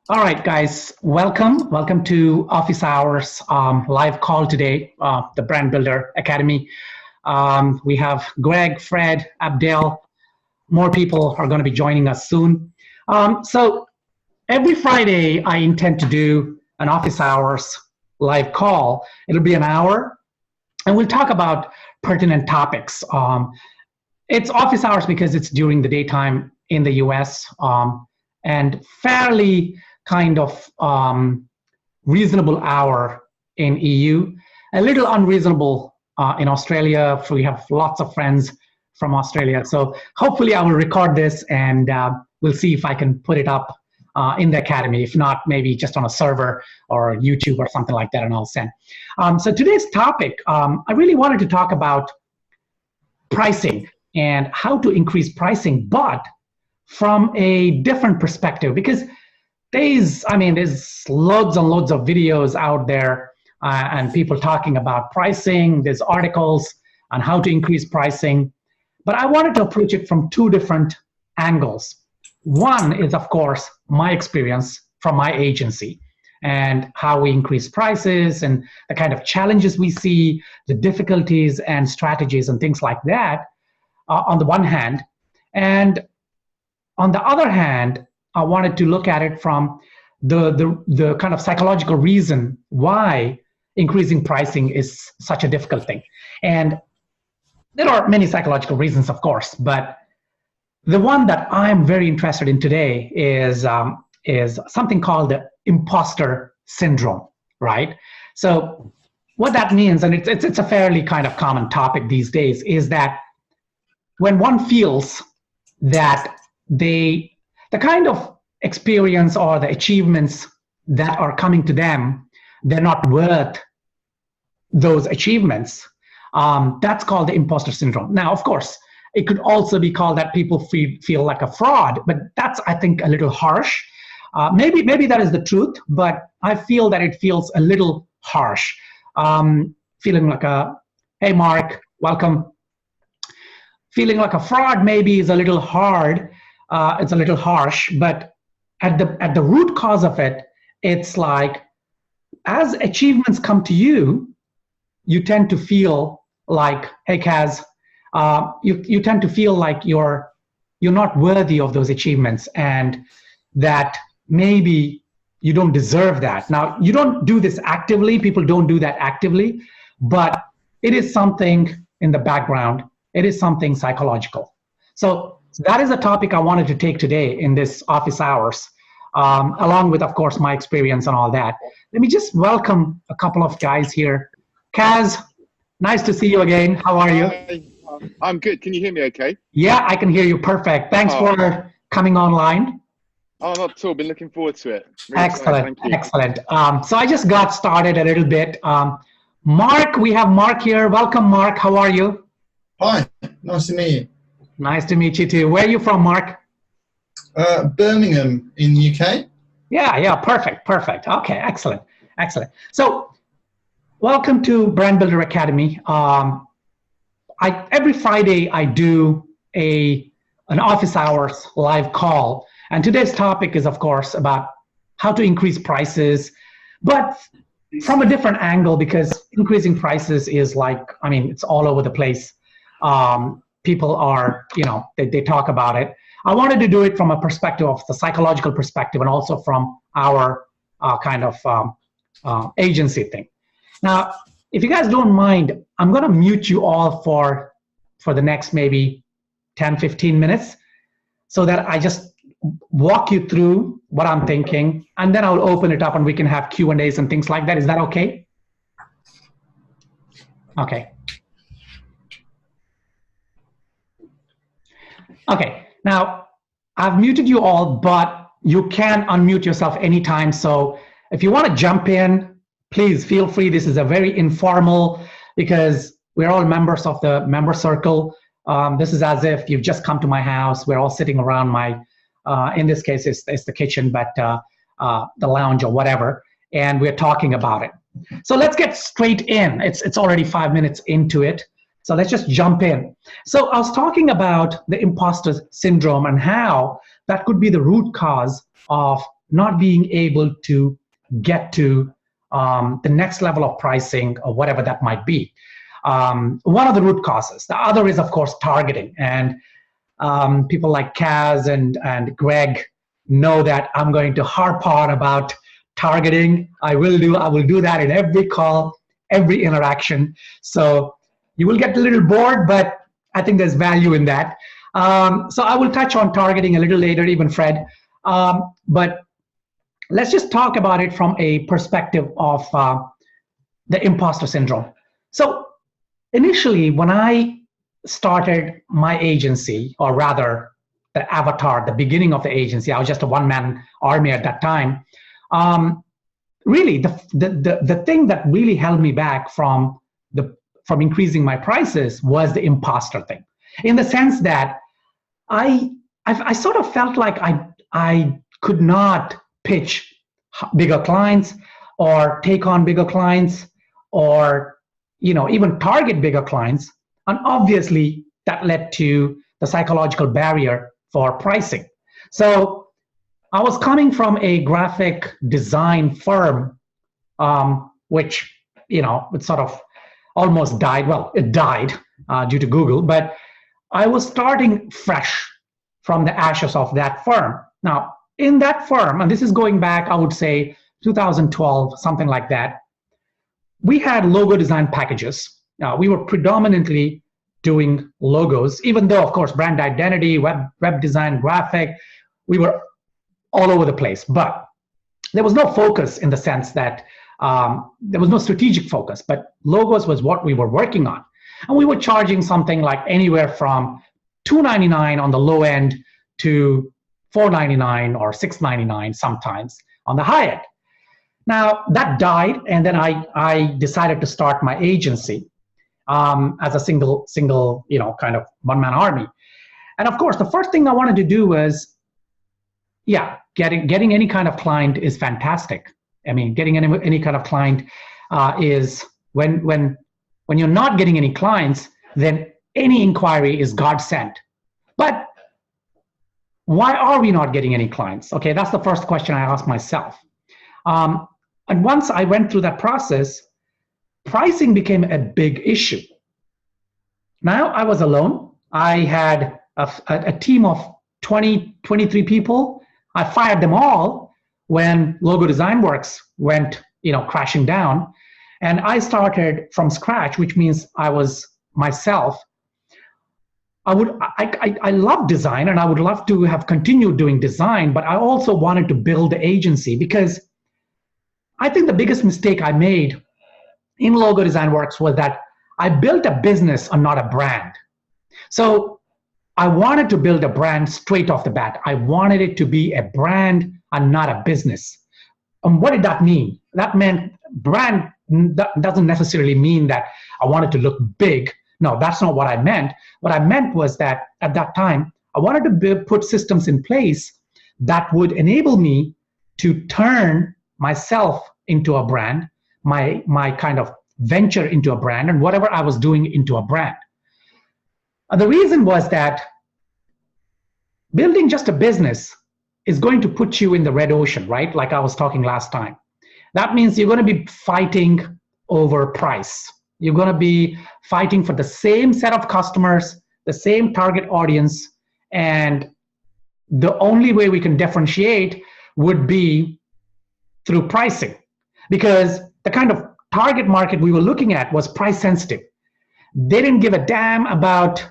All right, guys, welcome to Office Hours live call today, the Brand Builder Academy. We have Greg, Fred, Abdel. More people are going to be joining us soon. So every Friday, I intend to do an Office Hours live call. It'll be an hour, and we'll talk about pertinent topics. It's Office Hours because it's during the daytime in the US, and fairly kind of reasonable hour in EU, a little unreasonable in Australia. We have lots of friends from Australia. So hopefully I will record this and we'll see if I can put it up in the Academy. If not, maybe just on a server or YouTube or something like that, and I'll send. So today's topic, I really wanted to talk about pricing and how to increase pricing, but from a different perspective, because there's loads and loads of videos out there and people talking about pricing. There's articles on how to increase pricing, but I wanted to approach it from two different angles. One is, of course, my experience from my agency and how we increase prices and the kind of challenges we see, the difficulties and strategies and things like that on the one hand. And on the other hand, I wanted to look at it from the kind of psychological reason why increasing pricing is such a difficult thing. And there are many psychological reasons, of course, but the one that I'm very interested in today is something called the imposter syndrome, right? So what that means, and it's a fairly kind of common topic these days, is that when one feels that the kind of experience or the achievements that are coming to them, they're not worth those achievements. That's called the imposter syndrome. Now, of course, it could also be called that people feel like a fraud, but that's, I think, a little harsh. Maybe that is the truth, but I feel that it feels a little harsh. Feeling like hey, Mark, welcome. Feeling like a fraud maybe is a little hard. It's a little harsh, but at the root cause of it, it's like as achievements come to you, you tend to feel like, hey, Kaz, you tend to feel like you're not worthy of those achievements and that maybe you don't deserve that. Now, you don't do this actively. People don't do that actively, but it is something in the background. It is something psychological. So that is a topic I wanted to take today in this office hours, along with, of course, my experience and all that. Let me just welcome a couple of guys here. Kaz, nice to see you again. How are you? Hi. I'm good. Can you hear me okay? Yeah, I can hear you perfect. Thanks for coming online. Oh, not at all. Been looking forward to it. Really Excellent, excited. excellent. So I just got started a little bit. Mark, we have Mark here. Welcome, Mark. How are you? Hi, nice to meet you. Nice to meet you too. Where are you from, Mark? Birmingham in the UK. Yeah, perfect. Okay, excellent. So, welcome to Brand Builder Academy. Every Friday I do an office hours live call, and today's topic is, of course, about how to increase prices, but from a different angle, because increasing prices is it's all over the place. People are, they talk about it. I wanted to do it from a perspective of the psychological perspective and also from our agency thing. Now, if you guys don't mind, I'm going to mute you all for the next maybe 10, 15 minutes so that I just walk you through what I'm thinking, and then I'll open it up and we can have Q&As and things like that. Is that okay? Okay. Okay, now I've muted you all, but you can unmute yourself anytime. So if you want to jump in, please feel free. This is a very informal, because we're all members of the member circle. This is as if you've just come to my house. We're all sitting around my, in this case, it's the kitchen, but the lounge or whatever, and we're talking about it. So let's get straight in. It's already 5 minutes into it. So let's just jump in. So I was talking about the imposter syndrome and how that could be the root cause of not being able to get to the next level of pricing or whatever that might be. One of the root causes. The other is, of course, targeting. And people like Kaz and Greg know that I'm going to harp on about targeting. I will do that in every call, every interaction. So you will get a little bored, but I think there's value in that. So I will touch on targeting a little later, even Fred. But let's just talk about it from a perspective of the imposter syndrome. So initially, when I started my agency, or rather the avatar, the beginning of the agency, I was just a one-man army at that time. Really, the thing that really held me back from increasing my prices was the imposter thing, in the sense that I sort of felt like I could not pitch bigger clients or take on bigger clients or even target bigger clients. And obviously that led to the psychological barrier for pricing. So I was coming from a graphic design firm, which, it sort of almost died. Well, it died due to Google, but I was starting fresh from the ashes of that firm. Now, in that firm, and this is going back, I would say 2012, something like that, we had logo design packages. We were predominantly doing logos, even though, of course, brand identity, web design, graphic, we were all over the place. But there was no focus in the sense that there was no strategic focus, but logos was what we were working on. And we were charging something like anywhere from $299 on the low end to $499 or $699 sometimes on the high end. Now that died, and then I decided to start my agency as a single kind of one-man army. And of course, the first thing I wanted to do was, getting any kind of client is fantastic. I mean, getting any kind of client is when you're not getting any clients, then any inquiry is God sent. But why are we not getting any clients? Okay, that's the first question I asked myself. And once I went through that process, pricing became a big issue. Now I was alone. I had a team of 23 people. I fired them all when Logo Design Works went crashing down. And I started from scratch, which means I was myself. I love design, and I would love to have continued doing design, but I also wanted to build the agency, because I think the biggest mistake I made in Logo Design Works was that I built a business and not a brand. So I wanted to build a brand straight off the bat. I wanted it to be a brand and not a business. And what did that mean? That meant brand doesn't necessarily mean that I wanted to look big. No, that's not what I meant. What I meant was that at that time, I wanted to put systems in place that would enable me to turn myself into a brand, my kind of venture into a brand, and whatever I was doing into a brand. And the reason was that building just a business is going to put you in the red ocean, right? Like I was talking last time. That means you're going to be fighting over price. You're going to be fighting for the same set of customers, the same target audience, and the only way we can differentiate would be through pricing, because the kind of target market we were looking at was price sensitive. They didn't give a damn about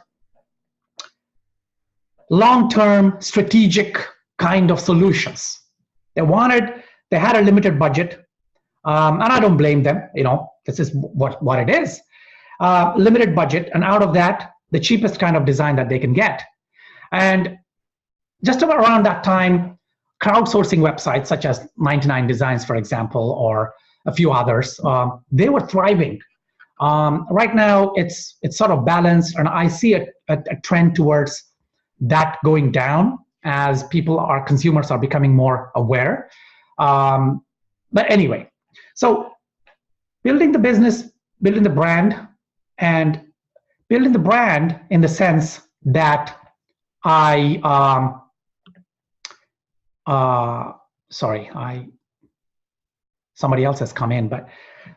long-term strategic kind of solutions. They had a limited budget, and I don't blame them. This is what it is. Limited budget, and out of that, the cheapest kind of design that they can get. And just around that time, crowdsourcing websites such as 99 Designs, for example, or a few others, they were thriving. Right now, it's sort of balanced, and I see a trend towards that going down as consumers are becoming more aware. But anyway, so building the business, building the brand, and building the brand in the sense that I sorry, somebody else has come in, but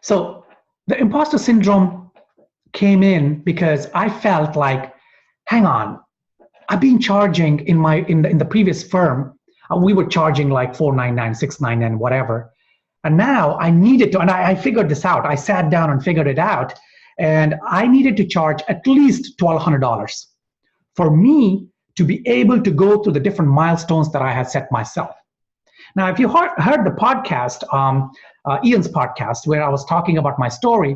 so the imposter syndrome came in because I felt like, hang on, I've been charging in the previous firm, we were charging like 499, 699, whatever. And now I needed to, and I figured this out. I sat down and figured it out, and I needed to charge at least $1,200 for me to be able to go through the different milestones that I had set myself. Now, if you heard the podcast, Ian's podcast, where I was talking about my story,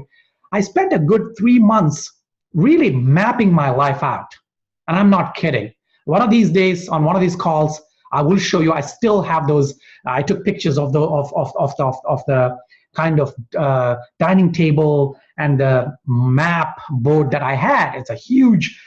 I spent a good 3 months really mapping my life out. And I'm not kidding. One of these days, on one of these calls, I will show you. I still have those. I took pictures of the kind of dining table and the map board that I had. It's a huge,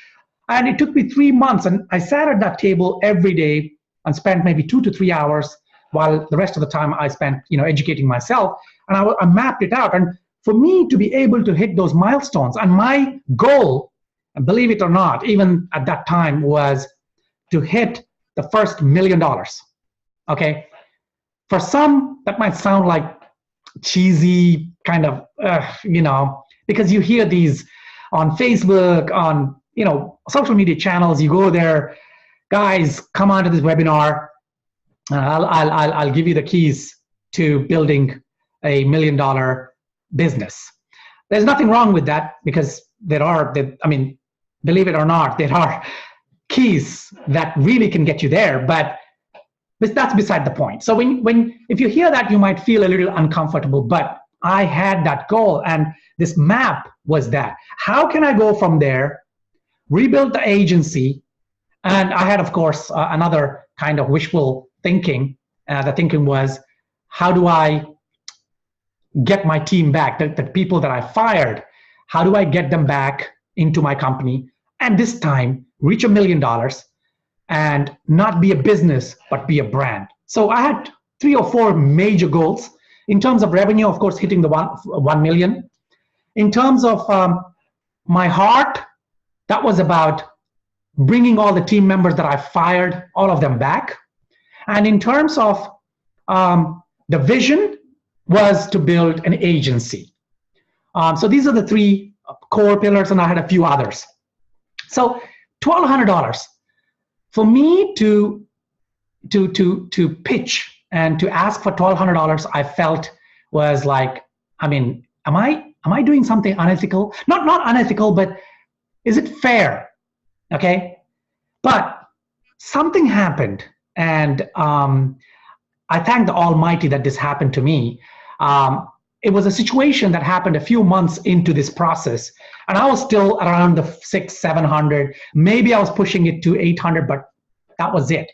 and it took me 3 months. And I sat at that table every day and spent maybe 2 to 3 hours, while the rest of the time I spent, educating myself. And I mapped it out. And for me to be able to hit those milestones, and my goal, and believe it or not, even at that time, was to hit the first $1 million. Okay, for some that might sound like cheesy kind of, because you hear these on Facebook, on social media channels. You go there, guys, come onto this webinar. I'll give you the keys to building a $1 million business. There's nothing wrong with that, because believe it or not, there are keys that really can get you there, but that's beside the point. So if you hear that, you might feel a little uncomfortable, but I had that goal, and this map was that. How can I go from there, rebuild the agency? And I had, of course, another kind of wishful thinking. The thinking was, how do I get my team back, the people that I fired? How do I get them back into my company, and this time reach $1 million and not be a business, but be a brand? So I had 3 or 4 major goals. In terms of revenue, of course, hitting the 1 million. In terms of my heart, that was about bringing all the team members that I fired, all of them back. And in terms of the vision, was to build an agency. So these are the 3 core pillars, and I had a few others. So $1,200 for me to pitch and to ask for $1,200, I felt was like, am I doing something unethical? Not unethical, but is it fair? Okay, but something happened, and I thank the Almighty that this happened to me. It was a situation that happened a few months into this process, and I was still around the 600-700. Maybe I was pushing it to 800, but that was it.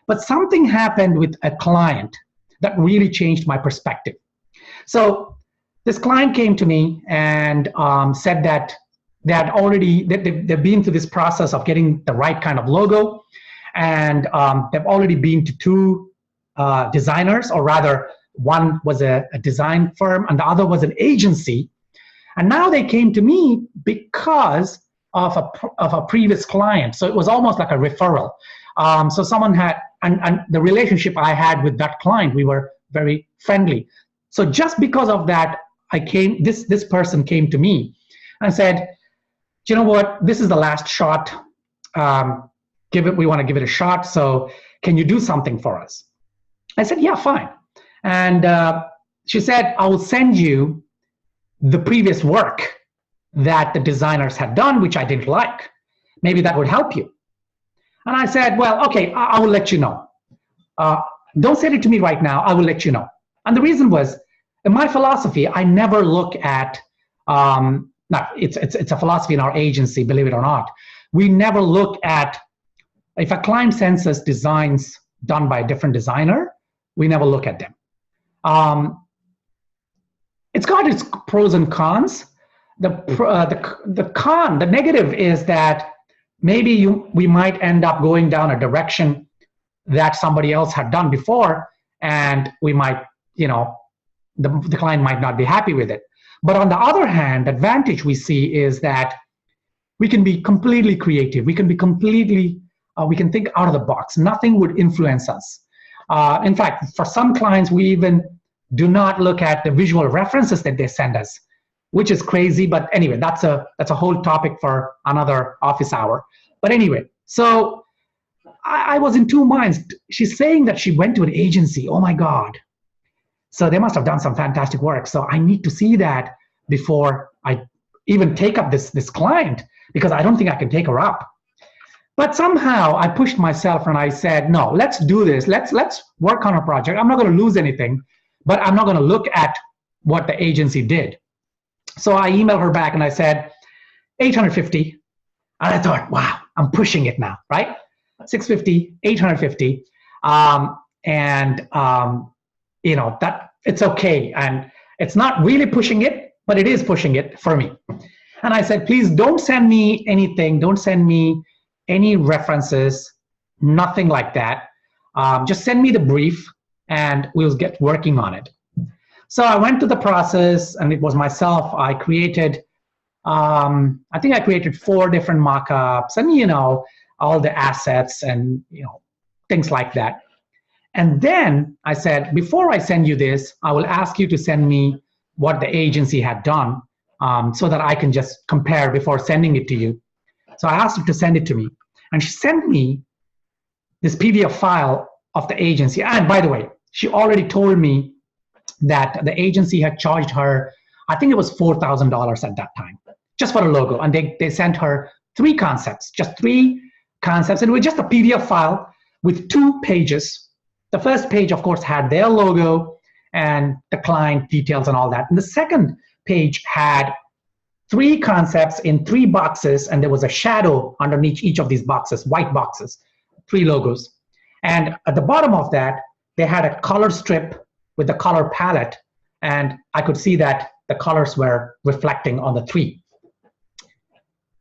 But something happened with a client that really changed my perspective. So this client came to me and said that they've been through this process of getting the right kind of logo, and they've already been to 2 designers, or rather, one was a design firm and the other was an agency. And now they came to me because of a previous client. So it was almost like a referral. So someone had, and the relationship I had with that client, we were very friendly. So just because of that, this person came to me and said, you know what, this is the last shot. We want to give it a shot. So can you do something for us? I said, yeah, fine. And she said, I will send you the previous work that the designers had done, which I didn't like. Maybe that would help you. And I said, well, okay, I will let you know. Don't send it to me right now. I will let you know. And the reason was, in my philosophy, I never look at, it's a philosophy in our agency, believe it or not. We never look at, if a client sends us designs done by a different designer, we never look at them. It's got its pros and cons. The negative is that maybe we might end up going down a direction that somebody else had done before, and we might, the client might not be happy with it. But on the other hand, the advantage we see is that we can be completely creative. We can be we can think out of the box. Nothing would influence us. In fact, for some clients, we even do not look at the visual references that they send us, which is crazy. But anyway, that's a whole topic for another office hour. But anyway, so I was in two minds. She's saying that she went to an agency. Oh my God. So they must have done some fantastic work. So I need to see that before I even take up this client, because I don't think I can take her up. But somehow I pushed myself and I said, no, let's do this. Let's work on a project. I'm not going to lose anything, but I'm not going to look at what the agency did. So I emailed her back and I said, 850. And I thought, wow, I'm pushing it now, right? 650, 850. You know, that it's okay. And it's not really pushing it, but it is pushing it for me. And I said, please don't send me anything. Don't send me any references, nothing like that. Just send me the brief and we'll get working on it. So I went through the process, and it was myself. I created, I think I created 4 different mock-ups and, you know, all the assets and, you know, things like that. And then I said, before I send you this, I will ask you to send me what the agency had done, so that I can just compare before sending it to you. So I asked her to send it to me. And she sent me this PDF file of the agency. And by the way, she already told me that the agency had charged her, I think it was $4,000 at that time, just for a logo. And they sent her 3 concepts, just 3 concepts. And it was just a PDF file with 2 pages. The first page, of course, had their logo and the client details and all that. And the second page had 3 concepts in 3 boxes, and there was a shadow underneath each of these boxes, white boxes, 3 logos. And at the bottom of that, they had a color strip with the color palette, and I could see that the colors were reflecting on the 3.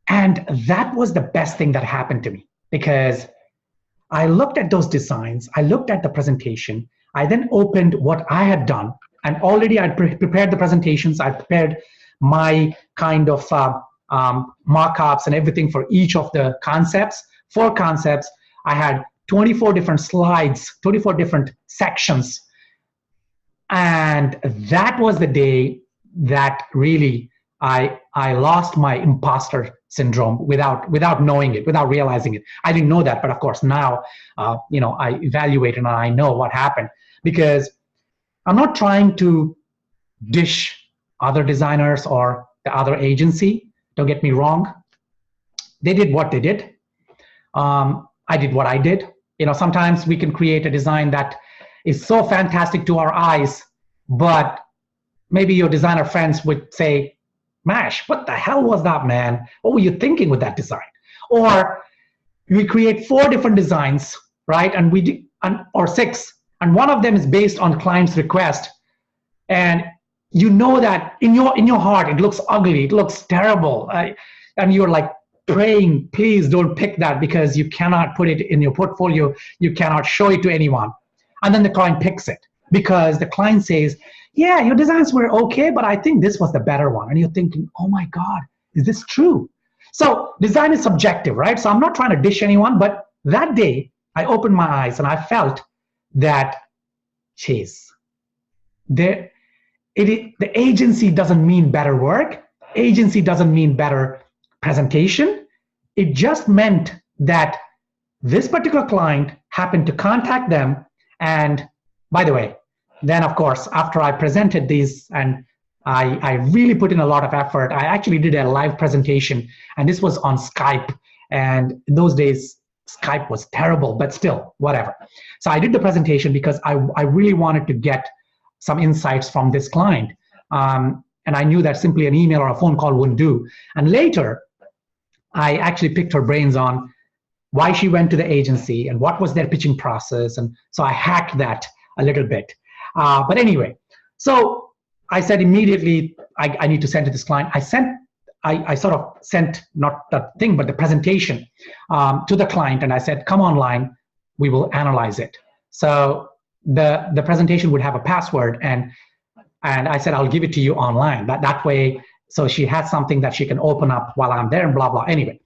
And that was the best thing that happened to me, because I looked at those designs, I looked at the presentation, I then opened what I had done, and already I'd prepared the presentations, I prepared my kind of mock-ups and everything for each of the concepts, 4 concepts. I had 24 different slides, 24 different sections. And that was the day that really I lost my imposter syndrome without knowing it, without realizing it. I didn't know that, but of course now, you know, I evaluate and I know what happened, because I'm not trying to dish other designers or the other agency. Don't get me wrong. They did what they did. I did what I did. You know, sometimes we can create a design that is so fantastic to our eyes, but maybe your designer friends would say, Mash, what the hell was that, man? What were you thinking with that design? Or we create 4 different designs, right? And or 6, and one of them is based on client's request. And you know that in your heart, it looks ugly, it looks terrible. And you're like praying, please don't pick that, because you cannot put it in your portfolio. You cannot show it to anyone. And then the client picks it because the client says, yeah, your designs were okay, but I think this was the better one. And you're thinking, oh my God, is this true? So design is subjective, right? So I'm not trying to dish anyone, but that day I opened my eyes and I felt that, geez, the agency doesn't mean better work. Agency doesn't mean better presentation. It just meant that this particular client happened to contact them. And by the way, then of course, after I presented these and I really put in a lot of effort, I actually did a live presentation, and this was on Skype. And in those days, Skype was terrible, but still, whatever. So I did the presentation because I really wanted to get some insights from this client. And I knew that simply an email or a phone call wouldn't do. And later, I actually picked her brains on why she went to the agency and what was their pitching process. And so I hacked that a little bit. But anyway, so I said immediately, I need to send to this client. I sort of sent not the thing, but the presentation to the client. And I said, come online, we will analyze it. So the presentation would have a password, and I said, I'll give it to you online. That way, so she has something that she can open up while I'm there and blah, blah. Anyway,